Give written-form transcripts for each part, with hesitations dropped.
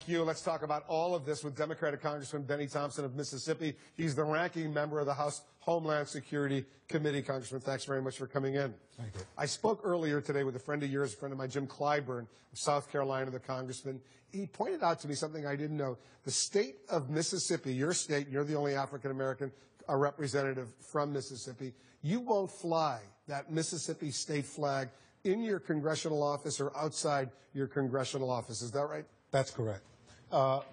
you. Let's talk about all of this with Democratic Congressman Benny Thompson of Mississippi. He's the ranking member of the House Homeland Security Committee. Congressman, thanks very much for coming in. Thank you. I spoke earlier today with a friend of yours, a friend of mine, Jim Clyburn of South Carolina, the congressman. He pointed out to me something I didn't know. The state of Mississippi, your state, you're the only African-American representative from Mississippi, you won't fly that Mississippi state flag in your congressional office or outside your congressional office. Is that right? That's correct.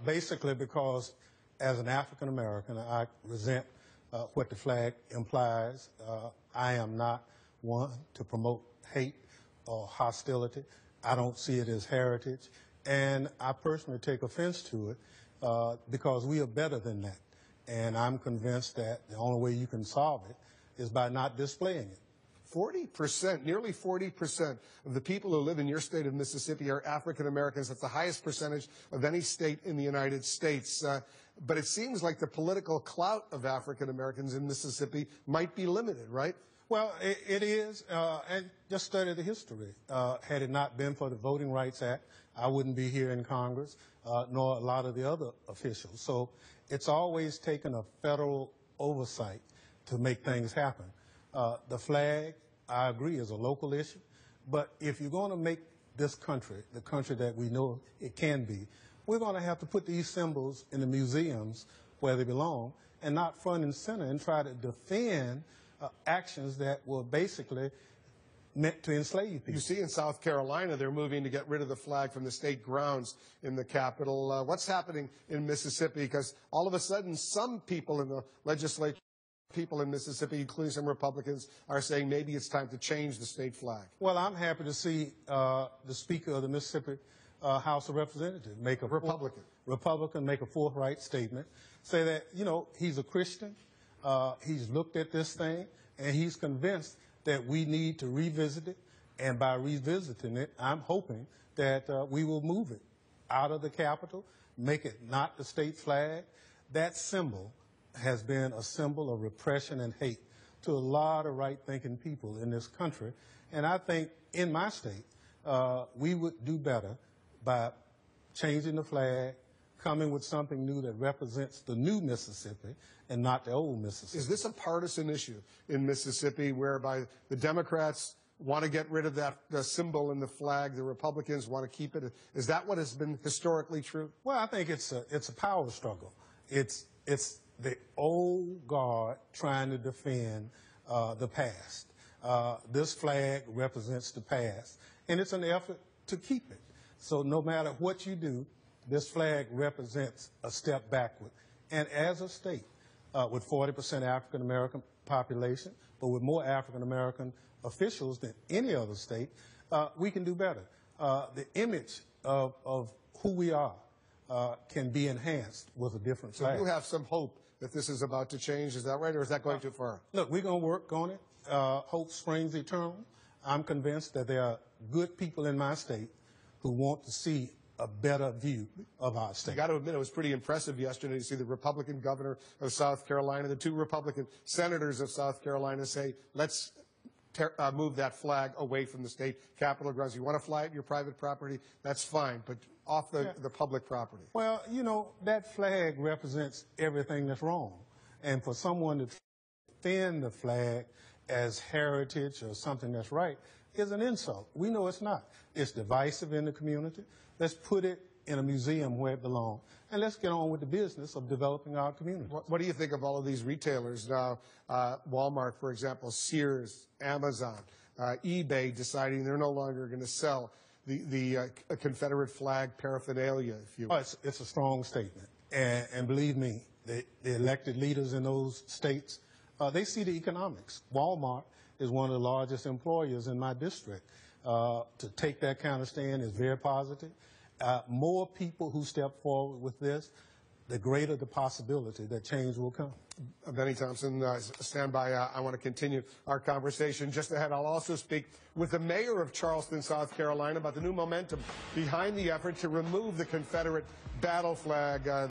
Basically because as an African American, I resent what the flag implies. I am not one to promote hate or hostility. I don't see it as heritage. And I personally take offense to it because we are better than that. And I'm convinced that the only way you can solve it is by not displaying it. 40%, nearly 40% of the people who live in your state of Mississippi are African Americans. That's the highest percentage of any state in the United States. But it seems like the political clout of African Americans in Mississippi might be limited, right? Well, it is, and just study the history. Had it not been for the Voting Rights Act, I wouldn't be here in Congress, nor a lot of the other officials. So it's always taken a federal oversight to make things happen. The flag, I agree, is a local issue, but if you're going to make this country the country that we know it can be, we're going to have to put these symbols in the museums where they belong and not front and center and try to defend actions that were basically meant to enslave people. You see in South Carolina, they're moving to get rid of the flag from the state grounds in the Capitol. What's happening in Mississippi? Because all of a sudden, some people in the legislature, people in Mississippi, including some Republicans, are saying maybe it's time to change the state flag. Well, I'm happy to see the Speaker of the Mississippi House of Representatives make a Republican make a forthright statement, say that, you know, he's a Christian, he's looked at this thing, and he's convinced that we need to revisit it, and by revisiting it, I'm hoping that we will move it out of the Capitol, make it not the state flag. That symbol has been a symbol of repression and hate to a lot of right-thinking people in this country. And I think in my state, we would do better by changing the flag, coming with something new that represents the new Mississippi and not the old Mississippi. Is this a partisan issue in Mississippi whereby the Democrats want to get rid of that symbol in the flag, the Republicans want to keep it? Is that what has been historically true? Well, I think it's a power struggle. It's the old guard trying to defend the past. This flag represents the past, and it's an effort to keep it. So no matter what you do, this flag represents a step backward. And as a state with 40% African-American population, but with more African-American officials than any other state, we can do better. The image of who we are can be enhanced with a different flag. So you have some hope that this is about to change, is that right, or is that going too far? Look, we're going to work on it. Hope springs eternal. I'm convinced that there are good people in my state who want to see a better view of our state. I got to admit, it was pretty impressive yesterday to see the Republican governor of South Carolina, the two Republican senators of South Carolina say, let's move that flag away from the state Capitol grounds. You want to fly it in your private property, that's fine, but off the public property. Well, you know, that flag represents everything that's wrong. And for someone to defend the flag as heritage or something that's right is an insult. We know it's not. It's divisive in the community. Let's put it in a museum where it belongs, and let's get on with the business of developing our community. What do you think of all of these retailers now, Walmart, for example, Sears, Amazon, eBay deciding they're no longer going to sell the Confederate flag paraphernalia, if you will? Oh, it's a strong statement. And believe me, the elected leaders in those states, they see the economics. Walmart is one of the largest employers in my district. To take that kind of stand is very positive. More people who step forward with this, the greater the possibility that change will come. Benny Thompson, stand by. I want to continue our conversation. Just ahead, I'll also speak with the mayor of Charleston, South Carolina, about the new momentum behind the effort to remove the Confederate battle flag.